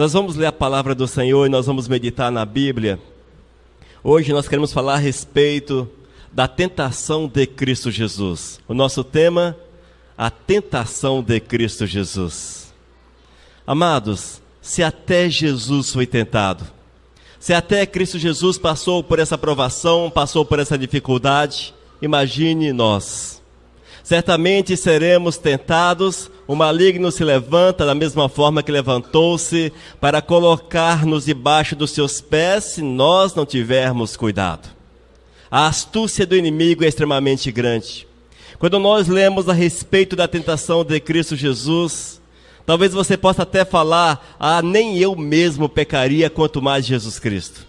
Nós vamos ler a palavra do Senhor e nós vamos meditar na Bíblia. Hoje nós queremos falar a respeito da tentação de Cristo Jesus. O nosso tema, a tentação de Cristo Jesus. Amados, se até Jesus foi tentado, se até Cristo Jesus passou por essa provação, passou por essa dificuldade, imagine nós. Certamente seremos tentados, o maligno se levanta da mesma forma que levantou-se para colocar-nos debaixo dos seus pés se nós não tivermos cuidado. A astúcia do inimigo é extremamente grande. Quando nós lemos a respeito da tentação de Cristo Jesus, talvez você possa até falar, nem eu mesmo pecaria, quanto mais Jesus Cristo.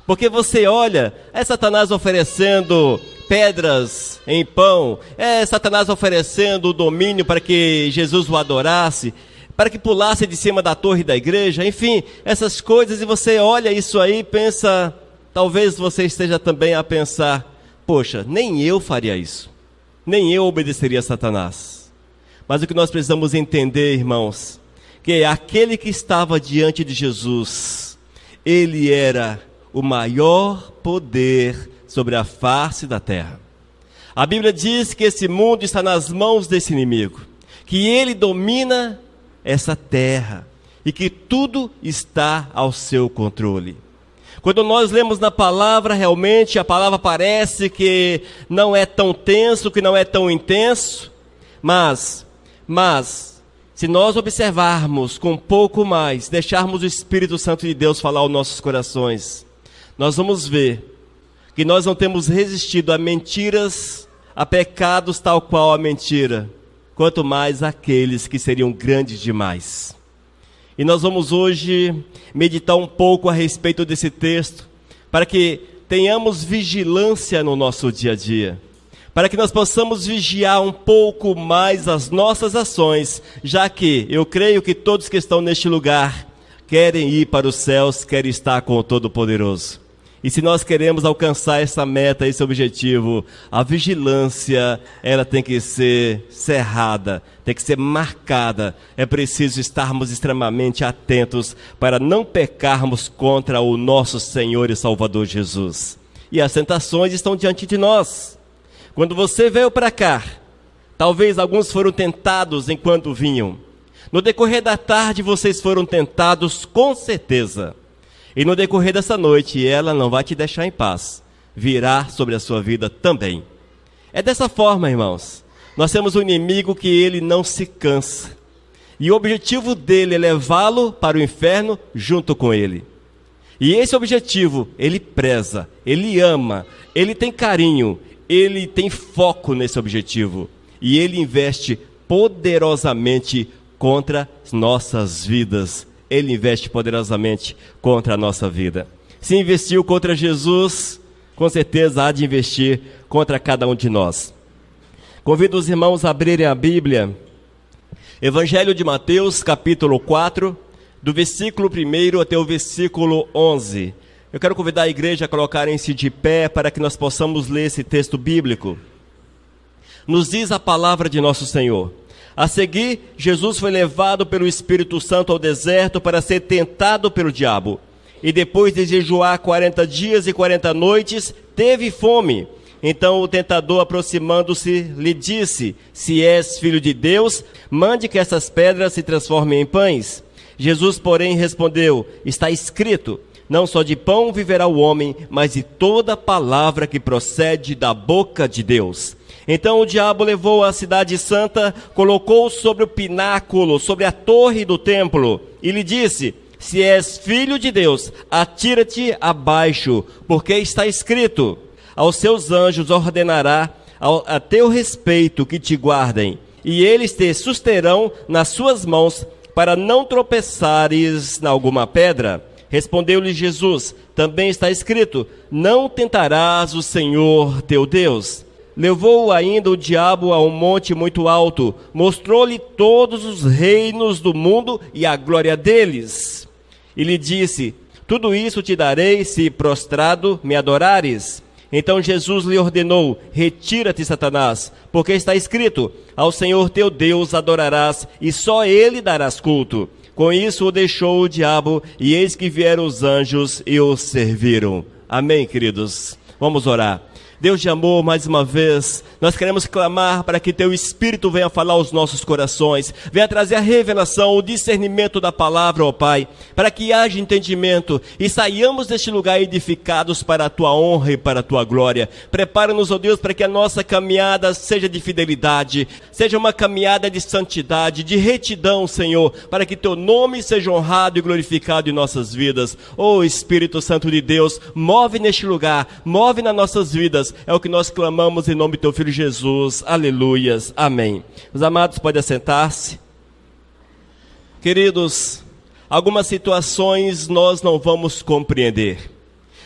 Porque você olha, é Satanás oferecendo pedras em pão, é Satanás oferecendo o domínio para que Jesus o adorasse, para que pulasse de cima da torre da igreja, enfim, essas coisas, e você olha isso aí e pensa, talvez você esteja também a pensar, poxa, nem eu faria isso, nem eu obedeceria a Satanás. Mas o que nós precisamos entender, irmãos, que aquele que estava diante de Jesus, ele era o maior poder sobre a face da terra. A Bíblia diz que esse mundo está nas mãos desse inimigo, que ele domina essa terra e que tudo está ao seu controle. Quando nós lemos na palavra, realmente a palavra parece que não é tão tenso, que não é tão intenso, mas se nós observarmos com um pouco mais, deixarmos o Espírito Santo de Deus falar aos nossos corações, nós vamos ver que nós não temos resistido a mentiras, a pecados tal qual a mentira, quanto mais aqueles que seriam grandes demais. E nós vamos hoje meditar um pouco a respeito desse texto, para que tenhamos vigilância no nosso dia a dia, para que nós possamos vigiar um pouco mais as nossas ações, já que eu creio que todos que estão neste lugar querem ir para os céus, querem estar com o Todo-Poderoso. E se nós queremos alcançar essa meta, esse objetivo, a vigilância, ela tem que ser cerrada, tem que ser marcada. É preciso estarmos extremamente atentos para não pecarmos contra o nosso Senhor e Salvador Jesus. E as tentações estão diante de nós. Quando você veio para cá, talvez alguns foram tentados enquanto vinham. No decorrer da tarde vocês foram tentados com certeza. E no decorrer dessa noite, ela não vai te deixar em paz, virá sobre a sua vida também. É dessa forma, irmãos. Nós temos um inimigo que ele não se cansa. E o objetivo dele é levá-lo para o inferno junto com ele. E esse objetivo, ele preza, ele ama, ele tem carinho, ele tem foco nesse objetivo. E ele investe poderosamente contra as nossas vidas. Ele investe poderosamente contra a nossa vida. Se investiu contra Jesus, com certeza há de investir contra cada um de nós. Convido os irmãos a abrirem a Bíblia. Evangelho de Mateus, capítulo 4, do versículo 1 até o versículo 11. Eu quero convidar a igreja a colocarem-se de pé para que nós possamos ler esse texto bíblico. Nos diz a palavra de nosso Senhor. A seguir, Jesus foi levado pelo Espírito Santo ao deserto para ser tentado pelo diabo. E depois de jejuar 40 dias e 40 noites, teve fome. Então o tentador, aproximando-se, lhe disse: se és filho de Deus, mande que essas pedras se transformem em pães. Jesus, porém, respondeu: está escrito, não só de pão viverá o homem, mas de toda palavra que procede da boca de Deus. Então o diabo levou a cidade santa, colocou-o sobre o pináculo, sobre a torre do templo, e lhe disse: se és filho de Deus, atira-te abaixo, porque está escrito, aos seus anjos ordenará a teu respeito que te guardem, e eles te susterão nas suas mãos, para não tropeçares em alguma pedra. Respondeu-lhe Jesus: também está escrito, não tentarás o Senhor teu Deus. Levou ainda o diabo a um monte muito alto, mostrou-lhe todos os reinos do mundo e a glória deles. E lhe disse: tudo isso te darei se prostrado me adorares. Então Jesus lhe ordenou: retira-te, Satanás, porque está escrito, ao Senhor teu Deus adorarás, e só ele darás culto. Com isso o deixou o diabo, e eis que vieram os anjos e o serviram. Amém, queridos? Vamos orar. Deus de amor, mais uma vez, nós queremos clamar para que Teu Espírito venha falar aos nossos corações, venha trazer a revelação, o discernimento da palavra, ó Pai, para que haja entendimento e saiamos deste lugar edificados para a Tua honra e para a Tua glória. Prepara-nos, ó Deus, para que a nossa caminhada seja de fidelidade, seja uma caminhada de santidade, de retidão, Senhor, para que Teu nome seja honrado e glorificado em nossas vidas. Ó Espírito Santo de Deus, move neste lugar, move nas nossas vidas. É o que nós clamamos em nome do Teu Filho Jesus. Aleluias. Amém. Os amados, podem assentar-se. Queridos, algumas situações nós não vamos compreender.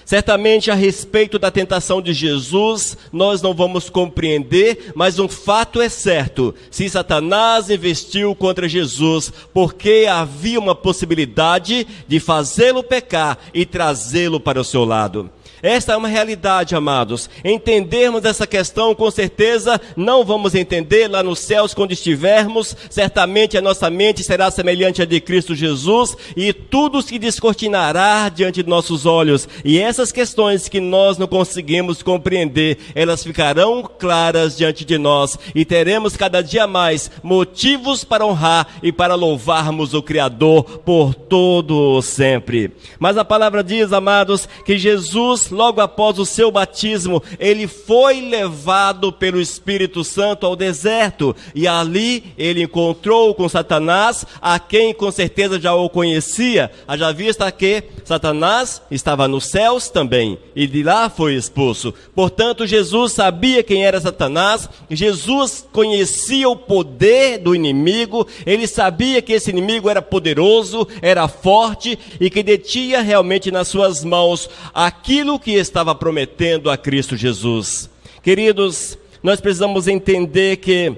Certamente a respeito da tentação de Jesus, nós não vamos compreender, mas um fato é certo: se Satanás investiu contra Jesus, porque havia uma possibilidade de fazê-lo pecar e trazê-lo para o seu lado. Esta é uma realidade, amados. Entendermos essa questão, com certeza, não vamos entender lá nos céus quando estivermos. Certamente a nossa mente será semelhante à de Cristo Jesus e tudo se descortinará diante de nossos olhos. E essas questões que nós não conseguimos compreender, elas ficarão claras diante de nós e teremos cada dia mais motivos para honrar e para louvarmos o Criador por todo o sempre. Mas a palavra diz, amados, que Jesus, logo após o seu batismo, ele foi levado pelo Espírito Santo ao deserto, e ali ele encontrou com Satanás, a quem com certeza já o conhecia, haja vista que Satanás estava nos céus também, e de lá foi expulso. Portanto, Jesus sabia quem era Satanás, Jesus conhecia o poder do inimigo, ele sabia que esse inimigo era poderoso, era forte, e que detinha realmente nas suas mãos aquilo que estava prometendo a Cristo Jesus. Queridos, nós precisamos entender que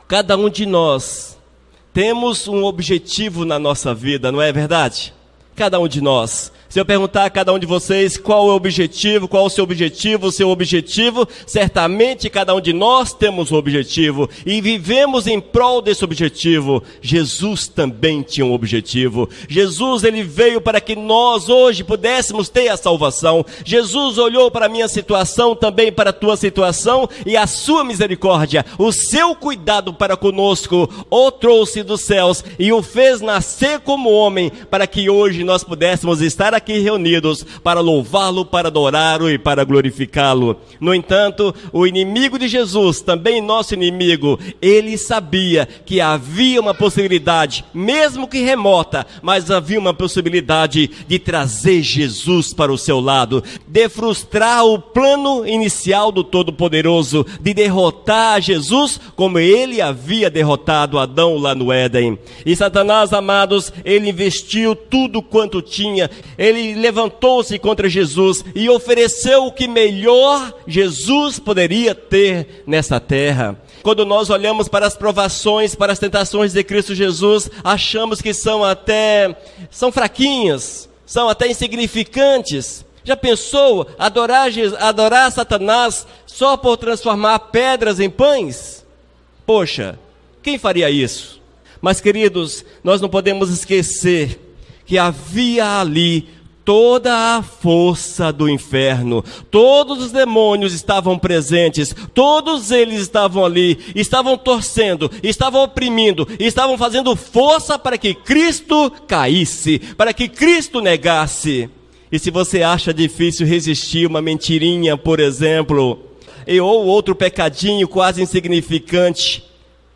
cada um de nós temos um objetivo na nossa vida, não é verdade? Cada um de nós. Se eu perguntar a cada um de vocês qual é o objetivo, qual o seu objetivo, certamente cada um de nós temos um objetivo e vivemos em prol desse objetivo. Jesus também tinha um objetivo. Jesus, ele veio para que nós hoje pudéssemos ter a salvação. Jesus olhou para a minha situação, também para a tua situação, e a sua misericórdia, o seu cuidado para conosco, o trouxe dos céus e o fez nascer como homem, para que hoje nós pudéssemos estar aqui reunidos para louvá-lo, para adorá-lo e para glorificá-lo. No entanto, o inimigo de Jesus, também nosso inimigo, ele sabia que havia uma possibilidade, mesmo que remota, mas havia uma possibilidade de trazer Jesus para o seu lado, de frustrar o plano inicial do Todo-Poderoso, de derrotar Jesus como ele havia derrotado Adão lá no Éden. E Satanás, amados, ele investiu tudo quanto tinha, ele levantou-se contra Jesus e ofereceu o que melhor Jesus poderia ter nessa terra. Quando nós olhamos para as provações, para as tentações de Cristo Jesus, achamos que são fraquinhas, são até insignificantes. Já pensou adorar Satanás só por transformar pedras em pães? Poxa, quem faria isso? Mas, queridos, nós não podemos esquecer que havia ali toda a força do inferno, todos os demônios estavam presentes, todos eles estavam ali, estavam torcendo, estavam oprimindo, estavam fazendo força para que Cristo caísse, para que Cristo negasse. E se você acha difícil resistir uma mentirinha, por exemplo, ou outro pecadinho quase insignificante,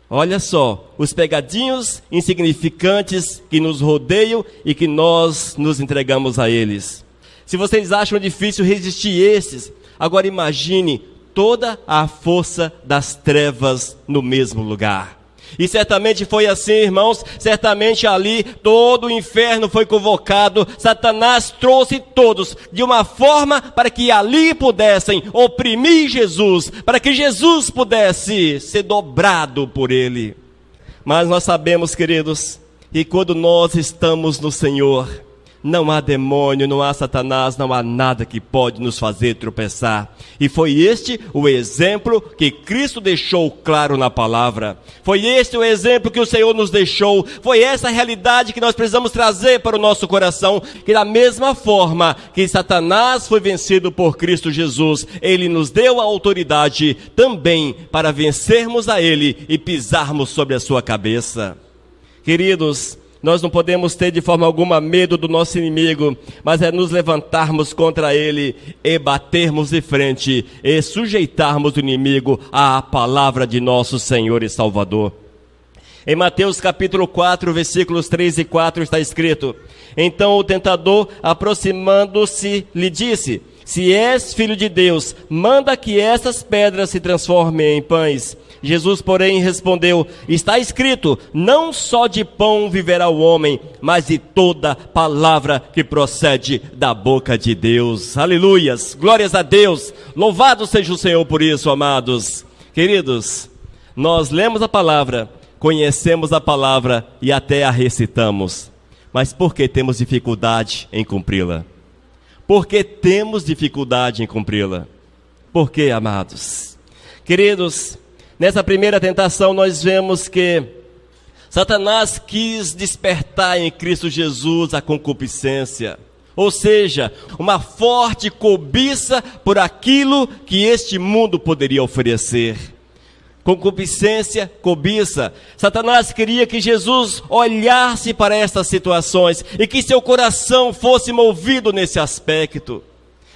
olha só, os pegadinhos insignificantes que nos rodeiam e que nós nos entregamos a eles. Se vocês acham difícil resistir esses, agora imagine toda a força das trevas no mesmo lugar. E certamente foi assim, irmãos, certamente ali todo o inferno foi convocado, Satanás trouxe todos de uma forma para que ali pudessem oprimir Jesus, para que Jesus pudesse ser dobrado por ele. Mas nós sabemos, queridos, que quando nós estamos no Senhor, não há demônio, não há Satanás, não há nada que pode nos fazer tropeçar. E foi este o exemplo que Cristo deixou claro na palavra. Foi este o exemplo que o Senhor nos deixou. Foi essa a realidade que nós precisamos trazer para o nosso coração. Que da mesma forma que Satanás foi vencido por Cristo Jesus, Ele nos deu a autoridade também para vencermos a Ele e pisarmos sobre a sua cabeça. Queridos, nós não podemos ter de forma alguma medo do nosso inimigo, mas é nos levantarmos contra ele e batermos de frente e sujeitarmos o inimigo à palavra de nosso Senhor e Salvador. Em Mateus capítulo 4, versículos 3 e 4 está escrito: Então o tentador, aproximando-se, lhe disse: Se és filho de Deus, manda que essas pedras se transformem em pães. Jesus, porém, respondeu: Está escrito, não só de pão viverá o homem, mas de toda palavra que procede da boca de Deus. Aleluias, glórias a Deus, louvado seja o Senhor por isso, amados. Queridos, nós lemos a palavra, conhecemos a palavra e até a recitamos. Mas por que temos dificuldade em cumpri-la? Por que temos dificuldade em cumpri-la? Por que, amados? Queridos, nessa primeira tentação nós vemos que Satanás quis despertar em Cristo Jesus a concupiscência, ou seja, uma forte cobiça por aquilo que este mundo poderia oferecer. Concupiscência, cobiça. Satanás queria que Jesus olhasse para estas situações e que seu coração fosse movido nesse aspecto.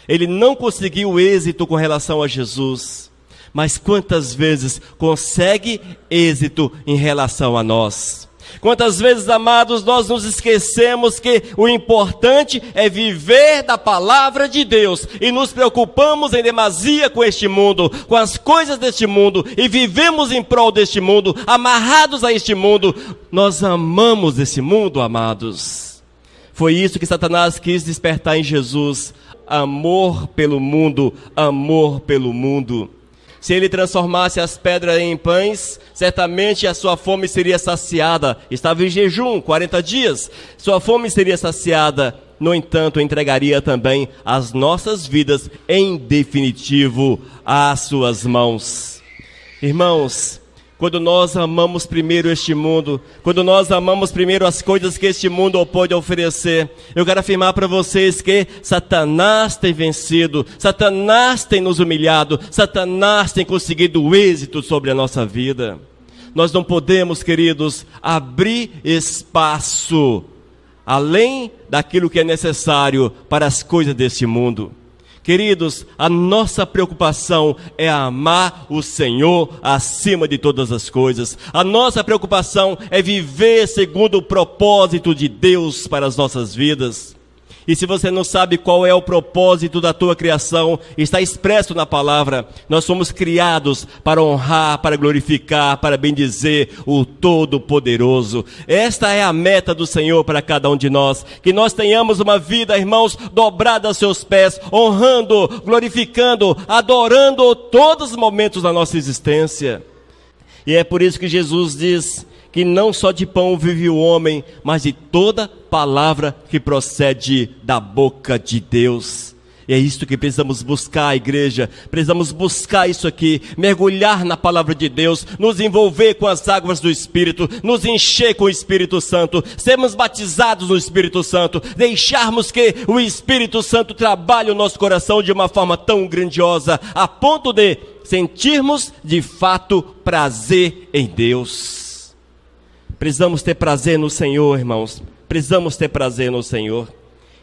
Ele não conseguiu êxito com relação a Jesus. Mas quantas vezes consegue êxito em relação a nós? Quantas vezes, amados, nós nos esquecemos que o importante é viver da palavra de Deus e nos preocupamos em demasia com este mundo, com as coisas deste mundo e vivemos em prol deste mundo, amarrados a este mundo. Nós amamos esse mundo, amados. Foi isso que Satanás quis despertar em Jesus: amor pelo mundo, amor pelo mundo. Se ele transformasse as pedras em pães, certamente a sua fome seria saciada. Estava em jejum, 40 dias. Sua fome seria saciada. No entanto, entregaria também as nossas vidas, em definitivo, às suas mãos. Irmãos, quando nós amamos primeiro este mundo, quando nós amamos primeiro as coisas que este mundo pode oferecer, eu quero afirmar para vocês que Satanás tem vencido, Satanás tem nos humilhado, Satanás tem conseguido êxito sobre a nossa vida. Nós não podemos, queridos, abrir espaço além daquilo que é necessário para as coisas deste mundo. Queridos, a nossa preocupação é amar o Senhor acima de todas as coisas. A nossa preocupação é viver segundo o propósito de Deus para as nossas vidas. E se você não sabe qual é o propósito da tua criação, está expresso na palavra. Nós somos criados para honrar, para glorificar, para bendizer o Todo-Poderoso. Esta é a meta do Senhor para cada um de nós. Que nós tenhamos uma vida, irmãos, dobrada aos seus pés, honrando, glorificando, adorando todos os momentos da nossa existência. E é por isso que Jesus diz que não só de pão vive o homem, mas de toda palavra que procede da boca de Deus. E é isso que precisamos buscar, igreja. Precisamos buscar isso aqui, mergulhar na palavra de Deus, nos envolver com as águas do Espírito, nos encher com o Espírito Santo, sermos batizados no Espírito Santo, deixarmos que o Espírito Santo trabalhe o nosso coração de uma forma tão grandiosa, a ponto de sentirmos de fato prazer em Deus. Precisamos ter prazer no Senhor, irmãos. Precisamos ter prazer no Senhor.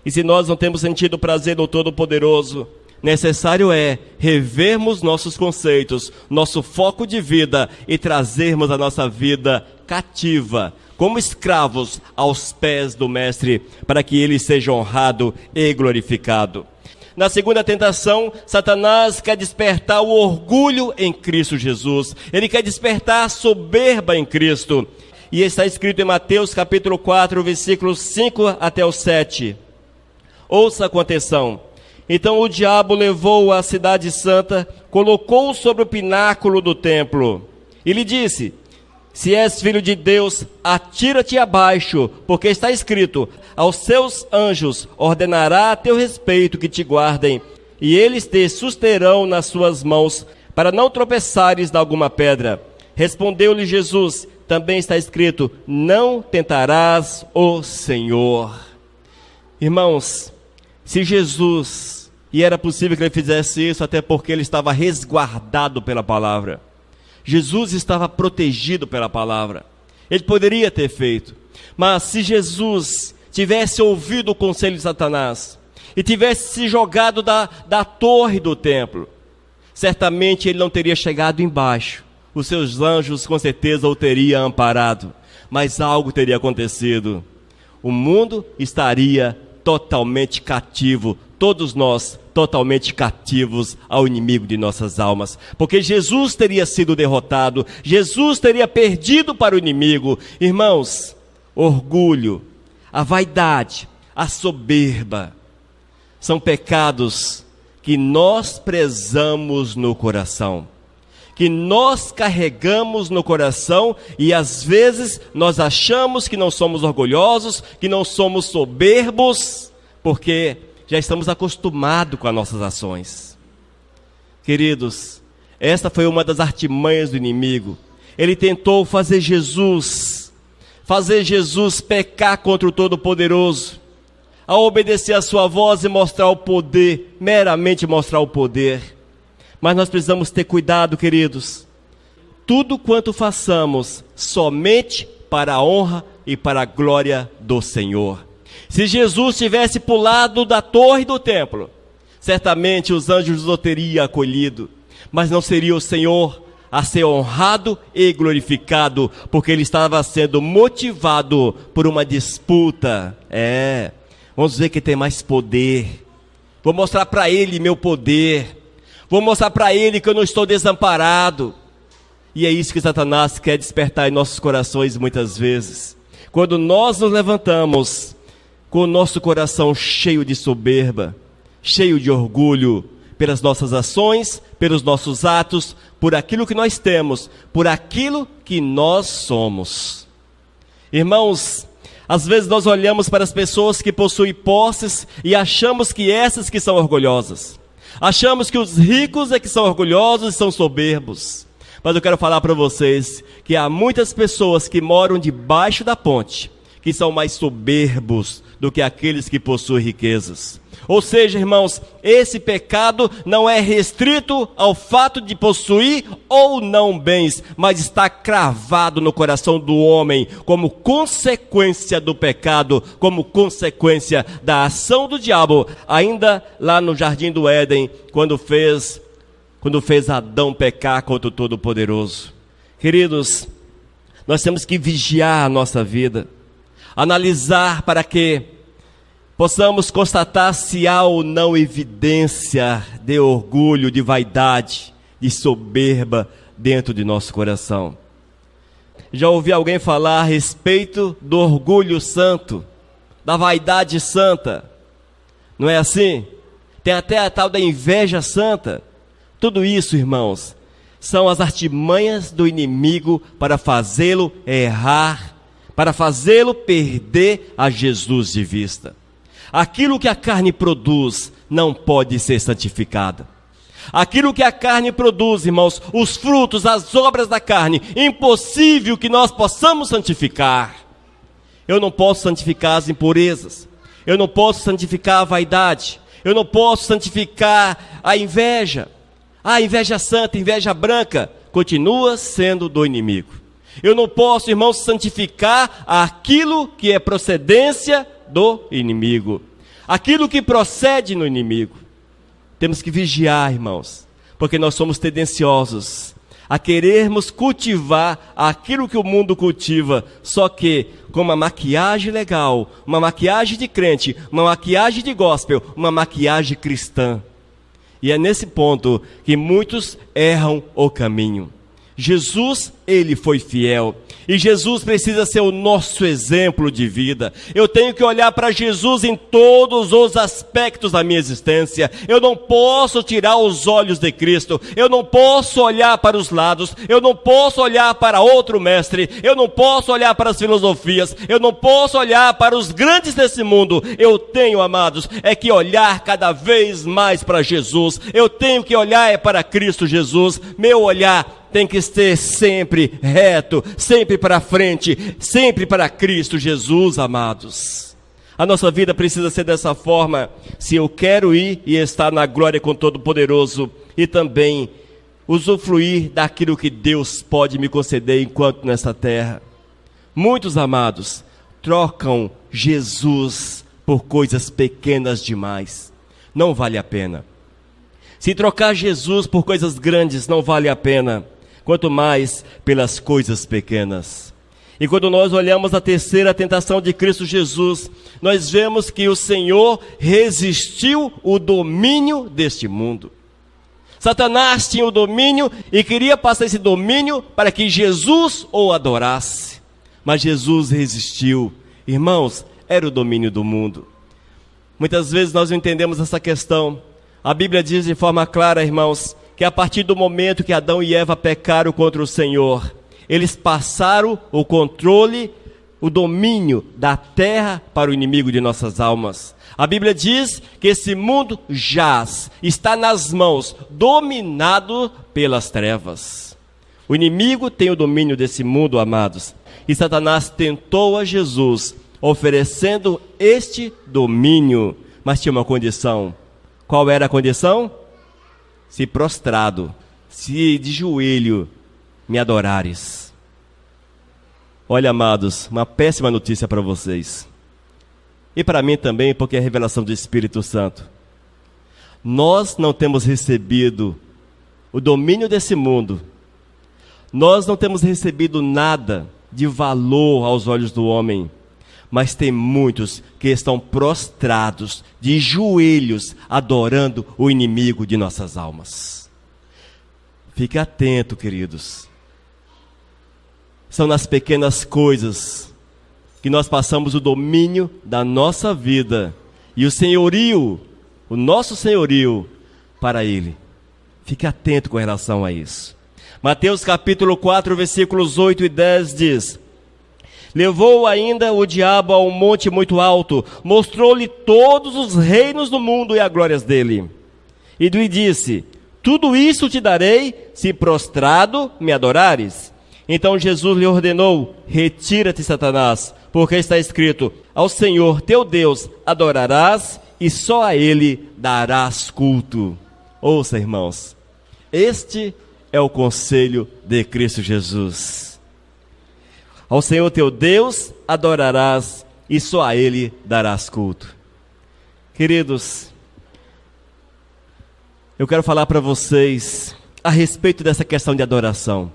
E se nós não temos sentido prazer no Todo-Poderoso, necessário é revermos nossos conceitos, nosso foco de vida e trazermos a nossa vida cativa, como escravos aos pés do Mestre, para que Ele seja honrado e glorificado. Na segunda tentação, Satanás quer despertar o orgulho em Cristo Jesus. Ele quer despertar a soberba em Cristo. E está escrito em Mateus capítulo 4, versículos 5 até o 7. Ouça com atenção. Então o diabo levou-o à cidade santa, colocou-o sobre o pináculo do templo e lhe disse: Se és filho de Deus, atira-te abaixo, porque está escrito: aos seus anjos ordenará a teu respeito que te guardem, e eles te susterão nas suas mãos, para não tropeçares de alguma pedra. Respondeu-lhe Jesus: também está escrito: não tentarás o Senhor. Irmãos, se Jesus, e era possível que ele fizesse isso, até porque ele estava resguardado pela palavra, Jesus estava protegido pela palavra, ele poderia ter feito. Mas se Jesus tivesse ouvido o conselho de Satanás e tivesse se jogado da torre do templo, certamente ele não teria chegado embaixo. Os seus anjos com certeza o teriam amparado, mas algo teria acontecido. O mundo estaria totalmente cativo, todos nós totalmente cativos ao inimigo de nossas almas, porque Jesus teria sido derrotado, Jesus teria perdido para o inimigo. Irmãos, orgulho, a vaidade, a soberba, são pecados que nós prezamos no coração, que nós carregamos no coração, e às vezes nós achamos que não somos orgulhosos, que não somos soberbos, porque já estamos acostumados com as nossas ações. Queridos, esta foi uma das artimanhas do inimigo. Ele tentou fazer Jesus pecar contra o Todo-Poderoso, a obedecer a sua voz e mostrar o poder, meramente mostrar o poder. Mas nós precisamos ter cuidado, queridos. Tudo quanto façamos, somente para a honra e para a glória do Senhor. Se Jesus tivesse pulado da torre do templo, certamente os anjos o teriam acolhido, mas não seria o Senhor a ser honrado e glorificado, porque ele estava sendo motivado por uma disputa. Vamos ver quem tem mais poder. Vou mostrar para ele meu poder. Vou mostrar para ele que eu não estou desamparado. E é isso que Satanás quer despertar em nossos corações muitas vezes. Quando nós nos levantamos com o nosso coração cheio de soberba, cheio de orgulho, pelas nossas ações, pelos nossos atos, por aquilo que nós temos, por aquilo que nós somos. Irmãos, às vezes nós olhamos para as pessoas que possuem posses e achamos que essas que são orgulhosas. Achamos que os ricos é que são orgulhosos e são soberbos. Mas eu quero falar para vocês que há muitas pessoas que moram debaixo da ponte, que são mais soberbos do que aqueles que possuem riquezas. Ou seja, irmãos, esse pecado não é restrito ao fato de possuir ou não bens, mas está cravado no coração do homem como consequência do pecado, como consequência da ação do diabo, ainda lá no Jardim do Éden, quando fez Adão pecar contra o Todo-Poderoso. Queridos, nós temos que vigiar a nossa vida, analisar para que possamos constatar se há ou não evidência de orgulho, de vaidade, de soberba dentro de nosso coração. Já ouvi alguém falar a respeito do orgulho santo, da vaidade santa. Não é assim? Tem até a tal da inveja santa. Tudo isso, irmãos, são as artimanhas do inimigo para fazê-lo errar, para fazê-lo perder a Jesus de vista. Aquilo que a carne produz não pode ser santificado. Aquilo que a carne produz, irmãos, os frutos, as obras da carne, impossível que nós possamos santificar. Eu não posso santificar as impurezas. Eu não posso santificar a vaidade. Eu não posso santificar a inveja. A inveja santa, inveja branca, continua sendo do inimigo. Eu não posso, irmãos, santificar aquilo que é procedência do inimigo, aquilo que procede no inimigo. Temos que vigiar, irmãos, porque nós somos tendenciosos a querermos cultivar aquilo que o mundo cultiva, só que com uma maquiagem legal, uma maquiagem de crente, uma maquiagem de gospel, uma maquiagem cristã. E é nesse ponto que muitos erram o caminho. Jesus Ele foi fiel. E Jesus precisa ser o nosso exemplo de vida. Eu tenho que olhar para Jesus em todos os aspectos da minha existência. Eu não posso tirar os olhos de Cristo. Eu não posso olhar para os lados. Eu não posso olhar para outro mestre. Eu não posso olhar para as filosofias. Eu não posso olhar para os grandes desse mundo. Eu tenho, amados, é que olhar cada vez mais para Jesus. Eu tenho que olhar para Cristo Jesus. Meu olhar tem que ser sempre reto, sempre para frente, sempre para Cristo Jesus, amados. A nossa vida precisa ser dessa forma, se eu quero ir e estar na glória com Todo-Poderoso e também usufruir daquilo que Deus pode me conceder enquanto nesta terra. Muitos, amados, trocam Jesus por coisas pequenas demais. Não vale a pena. Se trocar Jesus por coisas grandes, não vale a pena. Quanto mais pelas coisas pequenas. E quando nós olhamos a terceira tentação de Cristo Jesus, nós vemos que o Senhor resistiu o domínio deste mundo. Satanás tinha o domínio e queria passar esse domínio para que Jesus o adorasse. Mas Jesus resistiu. Irmãos, era o domínio do mundo. Muitas vezes nós não entendemos essa questão. A Bíblia diz de forma clara, irmãos, que a partir do momento que Adão e Eva pecaram contra o Senhor, eles passaram o controle, o domínio da terra para o inimigo de nossas almas. A Bíblia diz que esse mundo jaz, está nas mãos, dominado pelas trevas. O inimigo tem o domínio desse mundo, amados. E Satanás tentou a Jesus, oferecendo este domínio, mas tinha uma condição. Qual era a condição? Se prostrado, se de joelho me adorares. Olha, amados, uma péssima notícia para vocês. E para mim também, porque é a revelação do Espírito Santo. Nós não temos recebido o domínio desse mundo. Nós não temos recebido nada de valor aos olhos do homem. Mas tem muitos que estão prostrados, de joelhos, adorando o inimigo de nossas almas. Fique atento, queridos. São nas pequenas coisas que nós passamos o domínio da nossa vida e o senhorio, o nosso senhorio, para Ele. Fique atento com relação a isso. Mateus capítulo 4, versículos 8 e 10 diz: levou ainda o diabo a um monte muito alto, mostrou-lhe todos os reinos do mundo e as glórias dele. E lhe disse: tudo isso te darei, se prostrado me adorares. Então Jesus lhe ordenou: retira-te, Satanás, porque está escrito: ao Senhor teu Deus adorarás e só a Ele darás culto. Ouça, irmãos, este é o conselho de Cristo Jesus. Ao Senhor teu Deus adorarás e só a Ele darás culto. Queridos, eu quero falar para vocês a respeito dessa questão de adoração.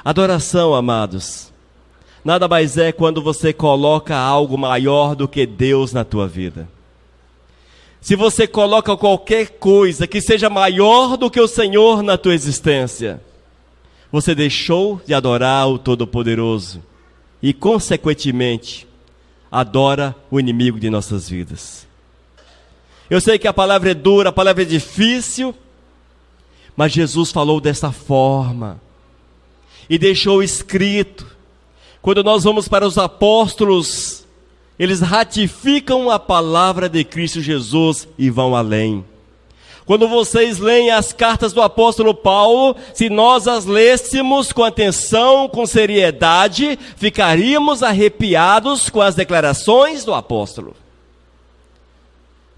Adoração, amados, nada mais é quando você coloca algo maior do que Deus na tua vida. Se você coloca qualquer coisa que seja maior do que o Senhor na tua existência, você deixou de adorar o Todo-Poderoso e, consequentemente, adora o inimigo de nossas vidas. Eu sei que a palavra é dura, a palavra é difícil, mas Jesus falou dessa forma e deixou escrito. Quando nós vamos para os apóstolos, eles ratificam a palavra de Cristo Jesus e vão além. Quando vocês leem as cartas do apóstolo Paulo, se nós as lêssemos com atenção, com seriedade, ficaríamos arrepiados com as declarações do apóstolo.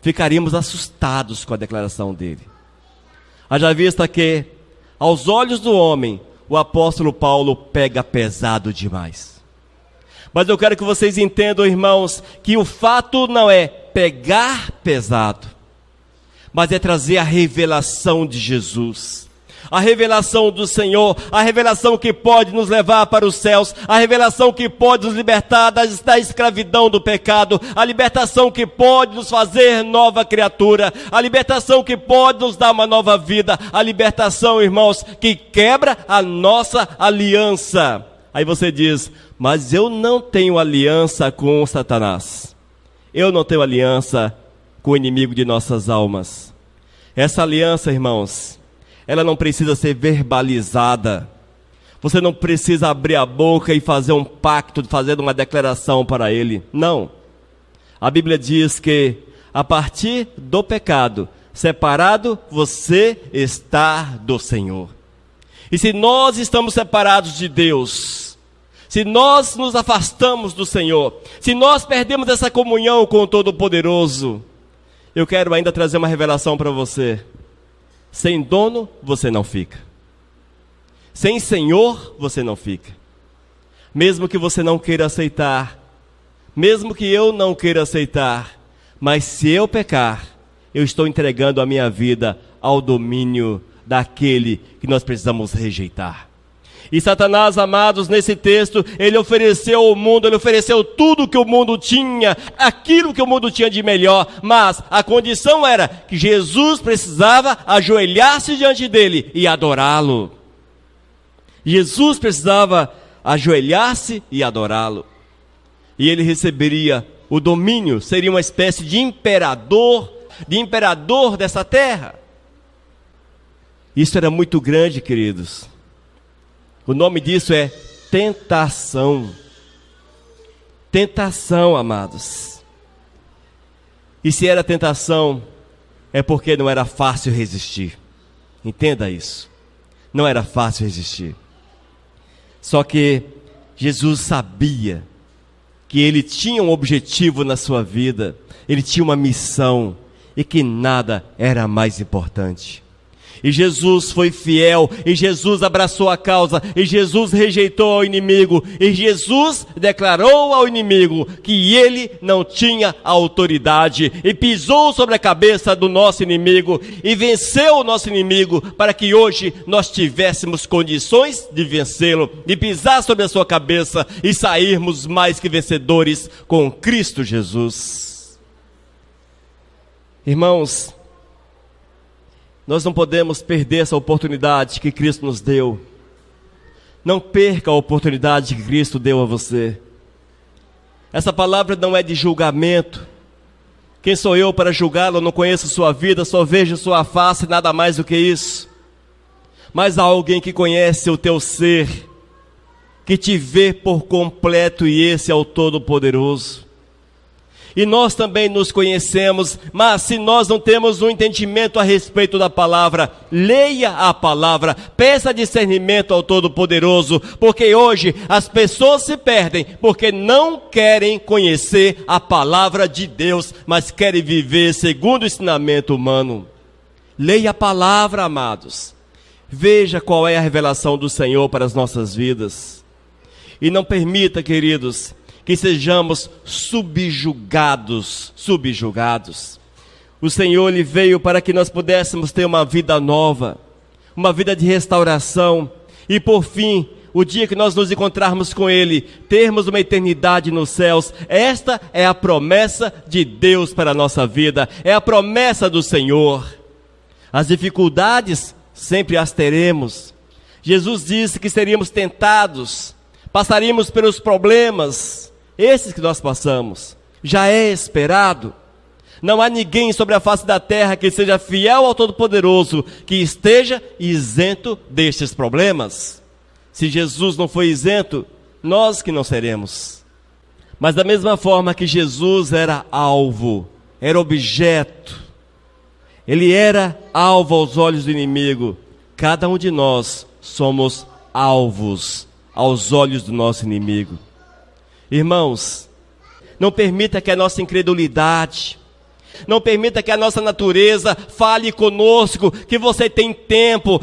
Ficaríamos assustados com a declaração dele. Haja vista que, aos olhos do homem, o apóstolo Paulo pega pesado demais. Mas eu quero que vocês entendam, irmãos, que o fato não é pegar pesado, mas é trazer a revelação de Jesus. A revelação do Senhor, a revelação que pode nos levar para os céus, a revelação que pode nos libertar da escravidão do pecado, a libertação que pode nos fazer nova criatura, a libertação que pode nos dar uma nova vida, a libertação, irmãos, que quebra a nossa aliança. Aí você diz, mas eu não tenho aliança com Satanás. Eu não tenho aliança com o inimigo de nossas almas. Essa aliança, irmãos, ela não precisa ser verbalizada. Você não precisa abrir a boca e fazer um pacto, fazer uma declaração para ele. Não. A Bíblia diz que a partir do pecado, separado, você está do Senhor. E se nós estamos separados de Deus, se nós nos afastamos do Senhor, se nós perdemos essa comunhão com o Todo-Poderoso, eu quero ainda trazer uma revelação para você. Sem dono, você não fica. Sem Senhor, você não fica. Mesmo que você não queira aceitar, mesmo que eu não queira aceitar, mas se eu pecar, eu estou entregando a minha vida ao domínio daquele que nós precisamos rejeitar. E Satanás, amados, nesse texto, ele ofereceu ao mundo, ele ofereceu tudo que o mundo tinha, aquilo que o mundo tinha de melhor, mas a condição era que Jesus precisava ajoelhar-se diante dele e adorá-lo. Jesus precisava ajoelhar-se e adorá-lo. E ele receberia o domínio, seria uma espécie de imperador dessa terra. Isso era muito grande, queridos. O nome disso é tentação. Tentação, amados. E se era tentação, é porque não era fácil resistir. Entenda isso. Não era fácil resistir. Só que Jesus sabia que ele tinha um objetivo na sua vida. Ele tinha uma missão e que nada era mais importante. E Jesus foi fiel, e Jesus abraçou a causa, e Jesus rejeitou o inimigo, e Jesus declarou ao inimigo que ele não tinha autoridade, e pisou sobre a cabeça do nosso inimigo, e venceu o nosso inimigo, para que hoje nós tivéssemos condições de vencê-lo, de pisar sobre a sua cabeça, e sairmos mais que vencedores com Cristo Jesus. Irmãos, nós não podemos perder essa oportunidade que Cristo nos deu. Não perca a oportunidade que Cristo deu a você. Essa palavra não é de julgamento. Quem sou eu para julgá-lo? Eu não conheço sua vida, só vejo sua face, nada mais do que isso. Mas há alguém que conhece o teu ser, que te vê por completo, e esse é o Todo-Poderoso. E nós também nos conhecemos, mas se nós não temos um entendimento a respeito da palavra, leia a palavra, peça discernimento ao Todo-Poderoso, porque hoje as pessoas se perdem porque não querem conhecer a palavra de Deus, mas querem viver segundo o ensinamento humano. Leia a palavra, amados. Veja qual é a revelação do Senhor para as nossas vidas. E não permita, queridos, que sejamos subjugados. O Senhor, Ele veio para que nós pudéssemos ter uma vida nova, uma vida de restauração, e por fim, o dia que nós nos encontrarmos com Ele, termos uma eternidade nos céus. Esta é a promessa de Deus para a nossa vida, é a promessa do Senhor. As dificuldades, sempre as teremos. Jesus disse que seríamos tentados, passaríamos pelos problemas, esses que nós passamos, já é esperado. Não há ninguém sobre a face da terra que seja fiel ao Todo-Poderoso, que esteja isento destes problemas. Se Jesus não foi isento, nós que não seremos. Mas da mesma forma que Jesus era alvo, era objeto, ele era alvo aos olhos do inimigo, cada um de nós somos alvos aos olhos do nosso inimigo. Irmãos, não permita que a nossa incredulidade, não permita que a nossa natureza fale conosco que você tem tempo,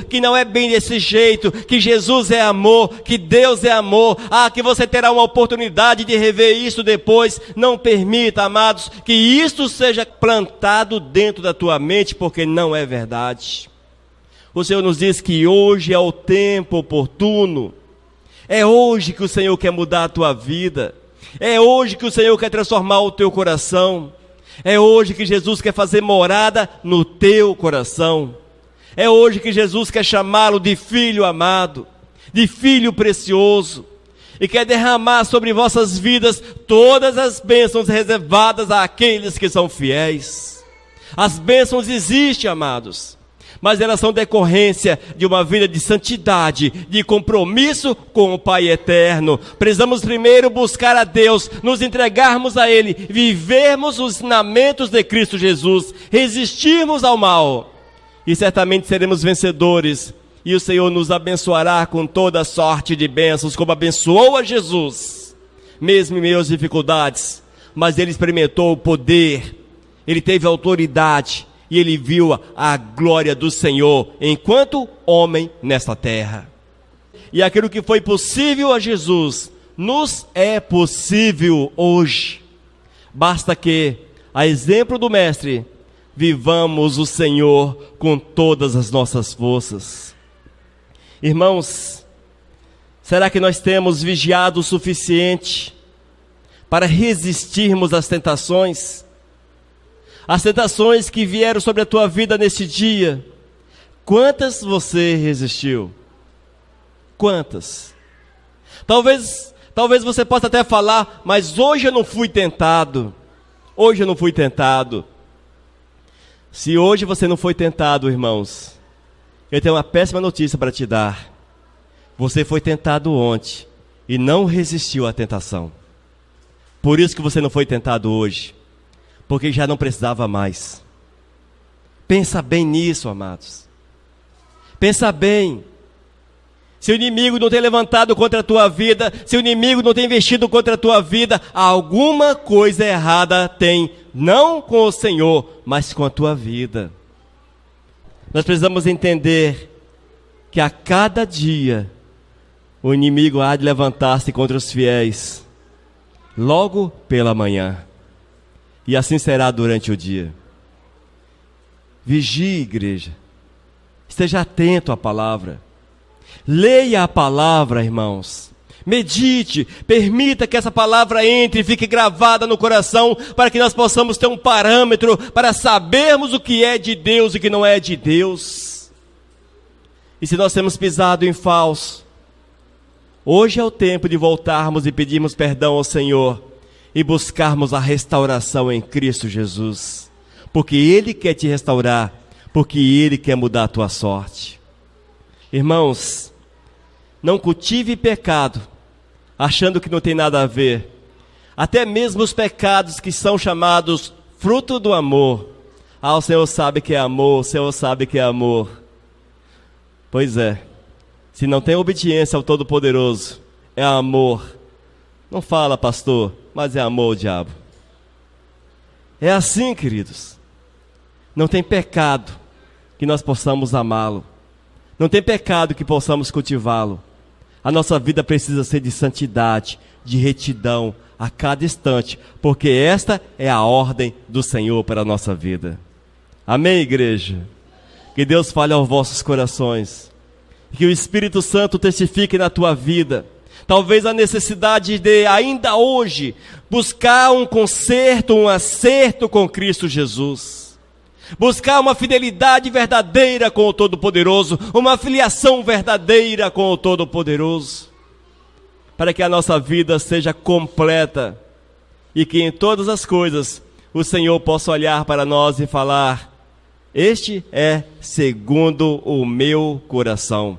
que não é bem desse jeito, que Jesus é amor, que Deus é amor, que você terá uma oportunidade de rever isso depois. Não permita, amados, que isso seja plantado dentro da tua mente, porque não é verdade. O Senhor nos diz que hoje é o tempo oportuno. É hoje que o Senhor quer mudar a tua vida. É hoje que o Senhor quer transformar o teu coração. É hoje que Jesus quer fazer morada no teu coração. É hoje que Jesus quer chamá-lo de filho amado, de filho precioso, e quer derramar sobre vossas vidas todas as bênçãos reservadas àqueles que são fiéis. As bênçãos existem, amados, mas elas são decorrência de uma vida de santidade, de compromisso com o Pai eterno. Precisamos primeiro buscar a Deus, nos entregarmos a Ele, vivermos os ensinamentos de Cristo Jesus, resistirmos ao mal, e certamente seremos vencedores, e o Senhor nos abençoará com toda sorte de bênçãos, como abençoou a Jesus, mesmo em meio às dificuldades. Mas Ele experimentou o poder, Ele teve autoridade, e Ele viu a glória do Senhor enquanto homem nesta terra. E aquilo que foi possível a Jesus, nos é possível hoje. Basta que, a exemplo do Mestre, vivamos o Senhor com todas as nossas forças. Irmãos, será que nós temos vigiado o suficiente para resistirmos às tentações? As tentações que vieram sobre a tua vida neste dia, quantas você resistiu? Quantas? Talvez você possa até falar, mas hoje eu não fui tentado. Hoje eu não fui tentado. Se hoje você não foi tentado, irmãos, eu tenho uma péssima notícia para te dar. Você foi tentado ontem e não resistiu à tentação. Por isso que você não foi tentado hoje, porque já não precisava mais. Pensa bem nisso, amados. Pensa bem. Se o inimigo não tem levantado contra a tua vida, se o inimigo não tem investido contra a tua vida, alguma coisa errada tem, não com o Senhor, mas com a tua vida. Nós precisamos entender que a cada dia o inimigo há de levantar-se contra os fiéis, logo pela manhã, e assim será durante o dia. Vigie, igreja, esteja atento à palavra, leia a palavra, irmãos, medite, permita que essa palavra entre e fique gravada no coração, para que nós possamos ter um parâmetro para sabermos o que é de Deus e o que não é de Deus. E se nós temos pisado em falso, hoje é o tempo de voltarmos e pedirmos perdão ao Senhor e buscarmos a restauração em Cristo Jesus, porque Ele quer te restaurar, porque Ele quer mudar a tua sorte. Irmãos, não cultive pecado, achando que não tem nada a ver. Até mesmo os pecados que são chamados fruto do amor. O Senhor sabe que é amor, o Senhor sabe que é amor. Pois é, se não tem obediência ao Todo-Poderoso, é amor. Não fala, pastor, mas é amor o diabo. É assim, queridos. Não tem pecado que nós possamos amá-lo. Não tem pecado que possamos cultivá-lo. A nossa vida precisa ser de santidade, de retidão a cada instante, porque esta é a ordem do Senhor para a nossa vida. Amém, igreja? Que Deus fale aos vossos corações, que o Espírito Santo testifique na tua vida. Talvez a necessidade de, ainda hoje, buscar um conserto, um acerto com Cristo Jesus. Buscar uma fidelidade verdadeira com o Todo-Poderoso, uma filiação verdadeira com o Todo-Poderoso, para que a nossa vida seja completa e que em todas as coisas o Senhor possa olhar para nós e falar: este é segundo o meu coração.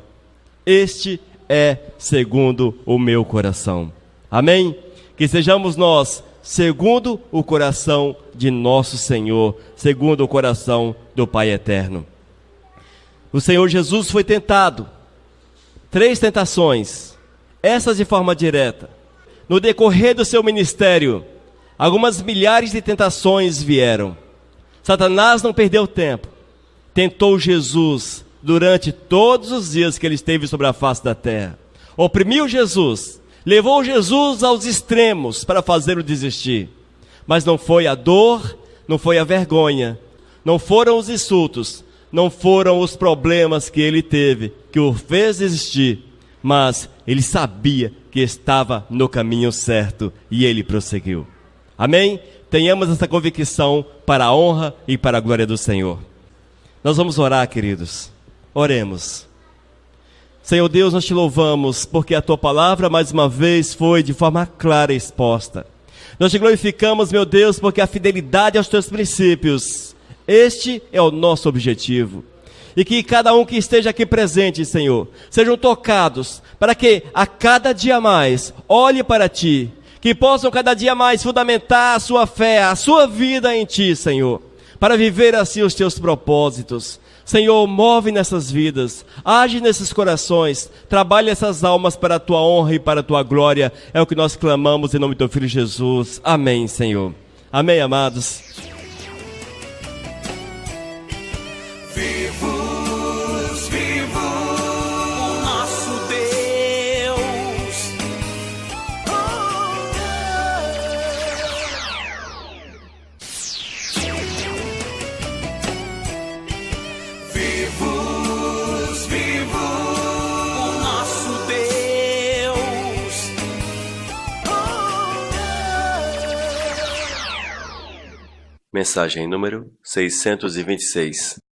Este é segundo o meu coração. Amém? Que sejamos nós segundo o coração de nosso Senhor, segundo o coração do Pai eterno. O Senhor Jesus foi tentado, 3 tentações, essas de forma direta. No decorrer do seu ministério, algumas milhares de tentações vieram. Satanás não perdeu tempo, tentou Jesus durante todos os dias que ele esteve sobre a face da terra. Oprimiu Jesus, levou Jesus aos extremos para fazê-lo desistir. Mas não foi a dor, não foi a vergonha, não foram os insultos, não foram os problemas que ele teve que o fez existir, mas ele sabia que estava no caminho certo e ele prosseguiu. Amém? Tenhamos essa convicção para a honra e para a glória do Senhor. Nós vamos orar, queridos. Oremos. Senhor Deus, nós te louvamos porque a tua palavra mais uma vez foi de forma clara exposta. Nós te glorificamos, meu Deus, porque a fidelidade aos teus princípios, este é o nosso objetivo. E que cada um que esteja aqui presente, Senhor, sejam tocados para que a cada dia mais olhe para ti, que possam cada dia mais fundamentar a sua fé, a sua vida em ti, Senhor, para viver assim os teus propósitos. Senhor, move nessas vidas, age nesses corações, trabalhe essas almas para a tua honra e para a tua glória. É o que nós clamamos em nome do teu Filho Jesus. Amém, Senhor. Amém, amados. Mensagem número 626.